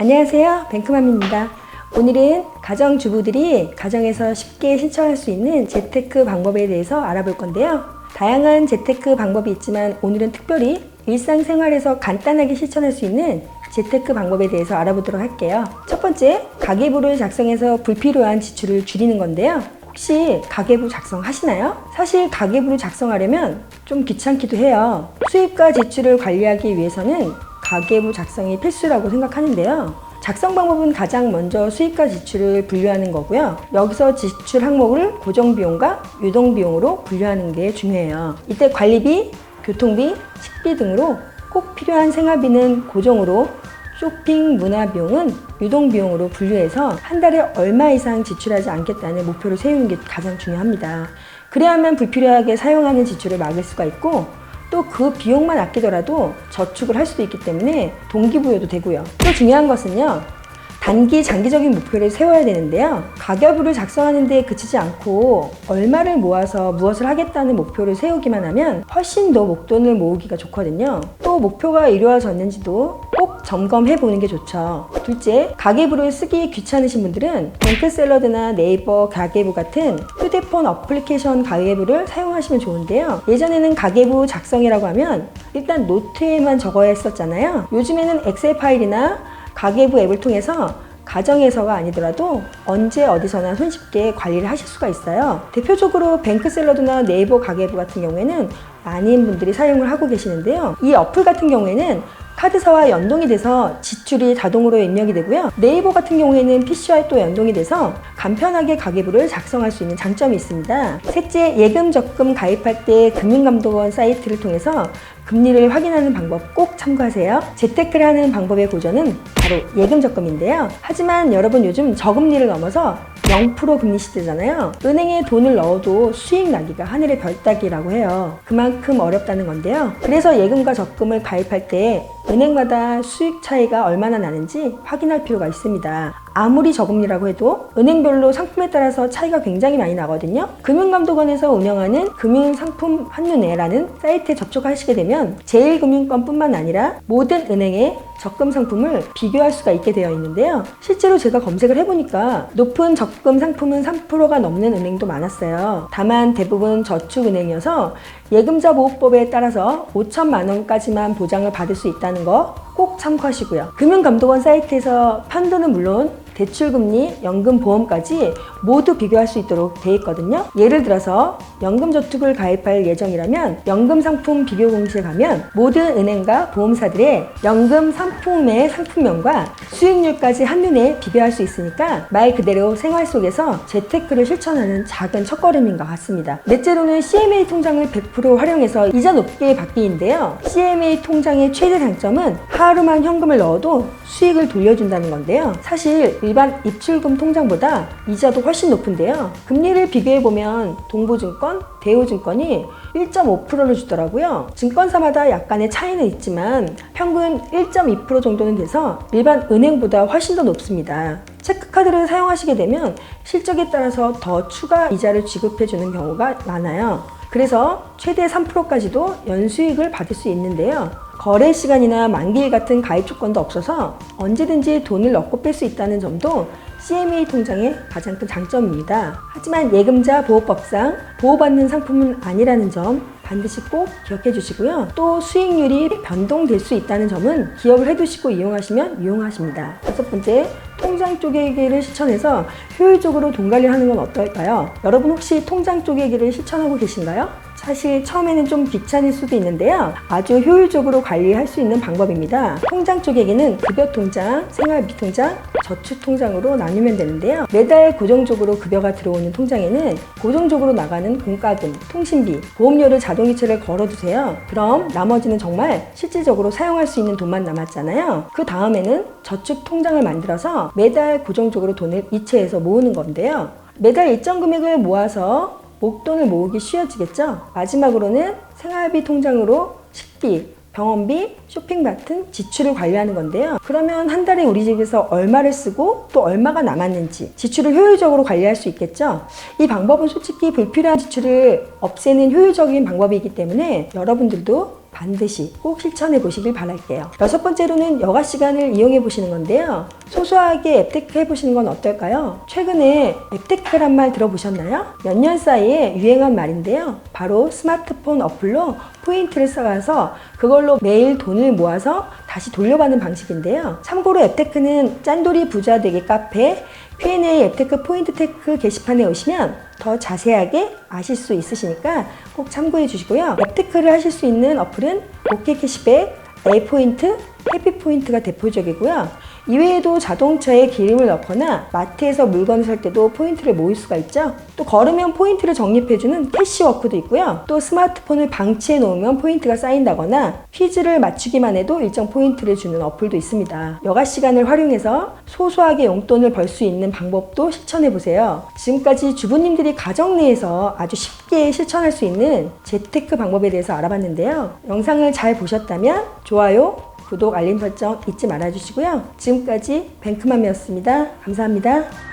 안녕하세요, 뱅크맘입니다. 오늘은 가정주부들이 가정에서 쉽게 실천할 수 있는 재테크 방법에 대해서 알아볼 건데요. 다양한 재테크 방법이 있지만 오늘은 특별히 일상생활에서 간단하게 실천할 수 있는 재테크 방법에 대해서 알아보도록 할게요. 첫 번째, 가계부를 작성해서 불필요한 지출을 줄이는 건데요. 혹시 가계부 작성하시나요? 사실 가계부를 작성하려면 좀 귀찮기도 해요. 수입과 지출을 관리하기 위해서는 가계부 작성이 필수라고 생각하는데요. 작성 방법은 가장 먼저 수입과 지출을 분류하는 거고요. 여기서 지출 항목을 고정비용과 유동비용으로 분류하는 게 중요해요. 이때 관리비, 교통비, 식비 등으로 꼭 필요한 생활비는 고정으로, 쇼핑, 문화비용은 유동비용으로 분류해서 한 달에 얼마 이상 지출하지 않겠다는 목표를 세우는 게 가장 중요합니다. 그래야만 불필요하게 사용하는 지출을 막을 수가 있고, 또 그 비용만 아끼더라도 저축을 할 수도 있기 때문에 동기부여도 되고요. 또 중요한 것은요, 단기, 장기적인 목표를 세워야 되는데요. 가계부를 작성하는 데 그치지 않고 얼마를 모아서 무엇을 하겠다는 목표를 세우기만 하면 훨씬 더 목돈을 모으기가 좋거든요. 또 목표가 이루어졌는지도 꼭 점검해 보는 게 좋죠. 둘째, 가계부를 쓰기 귀찮으신 분들은 뱅크샐러드나 네이버 가계부 같은 휴대폰 어플리케이션 가계부를 사용하시면 좋은데요. 예전에는 가계부 작성이라고 하면 일단 노트에만 적어야 했었잖아요. 요즘에는 엑셀 파일이나 가계부 앱을 통해서 가정에서가 아니더라도 언제 어디서나 손쉽게 관리를 하실 수가 있어요. 대표적으로 뱅크샐러드나 네이버 가계부 같은 경우에는 많은 분들이 사용을 하고 계시는데요. 이 어플 같은 경우에는 카드사와 연동이 돼서 지출이 자동으로 입력이 되고요. 네이버 같은 경우에는 PC와 또 연동이 돼서 간편하게 가계부를 작성할 수 있는 장점이 있습니다. 셋째, 예금 적금 가입할 때 금융감독원 사이트를 통해서 금리를 확인하는 방법 꼭 참고하세요. 재테크를 하는 방법의 고전은 바로 예금 적금인데요. 하지만 여러분, 요즘 저금리를 넘어서 0% 금리 시대잖아요. 은행에 돈을 넣어도 수익 나기가 하늘의 별 따기라고 해요. 그만큼 어렵다는 건데요. 그래서 예금과 적금을 가입할 때 은행마다 수익 차이가 얼마나 나는지 확인할 필요가 있습니다. 아무리 저금리라고 해도 은행별로 상품에 따라서 차이가 굉장히 많이 나거든요. 금융감독원에서 운영하는 금융상품 환윤회라는 사이트에 접속하시게 되면 제1금융권뿐만 아니라 모든 은행의 적금 상품을 비교할 수가 있게 되어 있는데요. 실제로 제가 검색을 해보니까 높은 적금 상품은 3%가 넘는 은행도 많았어요. 다만 대부분 저축은행이어서 예금자 보호법에 따라서 5천만 원까지만 보장을 받을 수 있다는 거 꼭 참고하시고요. 금융감독원 사이트에서 편도는 물론 대출금리, 연금보험까지 모두 비교할 수 있도록 되어 있거든요. 예를 들어서 연금저축을 가입할 예정이라면 연금상품 비교공시에 가면 모든 은행과 보험사들의 연금 상품의 상품명과 수익률까지 한눈에 비교할 수 있으니까 말 그대로 생활 속에서 재테크를 실천하는 작은 첫걸음인 것 같습니다. 넷째로는 CMA 통장을 100% 활용해서 이자 높게 받기인데요. CMA 통장의 최대 장점은 하루만 현금을 넣어도 수익을 돌려준다는 건데요. 사실 일반 입출금 통장보다 이자도 훨씬 높은데요. 금리를 비교해보면 동부증권, 대우증권이 1.5%를 주더라고요. 증권사마다 약간의 차이는 있지만 평균 1.2% 정도는 돼서 일반 은행보다 훨씬 더 높습니다. 체크카드를 사용하시게 되면 실적에 따라서 더 추가 이자를 지급해주는 경우가 많아요. 그래서 최대 3%까지도 연수익을 받을 수 있는데요. 거래 시간이나 만기일 같은 가입 조건도 없어서 언제든지 돈을 넣고 뺄 수 있다는 점도 CMA 통장의 가장 큰 장점입니다. 하지만 예금자 보호법상 보호받는 상품은 아니라는 점 반드시 꼭 기억해 주시고요. 또 수익률이 변동될 수 있다는 점은 기억을 해두시고 이용하시면 유용하십니다. 다섯 번째, 통장 쪼개기를 실천해서 효율적으로 돈 관리하는 건 어떨까요? 여러분, 혹시 통장 쪼개기를 실천하고 계신가요? 사실 처음에는 좀 귀찮을 수도 있는데요. 아주 효율적으로 관리할 수 있는 방법입니다. 통장 쪼개기는 급여통장, 생활비통장, 저축통장으로 나누면 되는데요. 매달 고정적으로 급여가 들어오는 통장에는 고정적으로 나가는 공과금, 통신비, 보험료를 자동이체를 걸어두세요. 그럼 나머지는 정말 실질적으로 사용할 수 있는 돈만 남았잖아요. 그 다음에는 저축통장을 만들어서 매달 고정적으로 돈을 이체해서 모으는 건데요. 매달 일정 금액을 모아서 목돈을 모으기 쉬워지겠죠? 마지막으로는 생활비 통장으로 식비, 병원비, 쇼핑 같은 지출을 관리하는 건데요. 그러면 한 달에 우리 집에서 얼마를 쓰고 또 얼마가 남았는지 지출을 효율적으로 관리할 수 있겠죠? 이 방법은 솔직히 불필요한 지출을 없애는 효율적인 방법이기 때문에 여러분들도 반드시 꼭 실천해 보시길 바랄게요. 여섯 번째로는 여가 시간을 이용해 보시는 건데요. 소소하게 앱테크 해보시는 건 어떨까요? 최근에 앱테크란 말 들어보셨나요? 몇 년 사이에 유행한 말인데요. 바로 스마트폰 어플로 포인트를 써가서 그걸로 매일 돈을 모아서 다시 돌려받는 방식인데요. 참고로 앱테크는 짠돌이 부자 되기 카페 P&A 앱테크 포인트 테크 게시판에 오시면 더 자세하게 아실 수 있으시니까 꼭 참고해 주시고요. 앱테크를 하실 수 있는 어플은 OK 캐시백, A포인트, 해피포인트가 대표적이고요. 이외에도 자동차에 기름을 넣거나 마트에서 물건을 살 때도 포인트를 모을 수가 있죠. 또 걸으면 포인트를 적립해주는 캐시워크도 있고요. 또 스마트폰을 방치해 놓으면 포인트가 쌓인다거나 퀴즈를 맞추기만 해도 일정 포인트를 주는 어플도 있습니다. 여가 시간을 활용해서 소소하게 용돈을 벌 수 있는 방법도 실천해 보세요. 지금까지 주부님들이 가정 내에서 아주 쉽게 실천할 수 있는 재테크 방법에 대해서 알아봤는데요. 영상을 잘 보셨다면 좋아요, 구독, 알림 설정 잊지 말아주시고요. 지금까지 뱅크맘이었습니다. 감사합니다.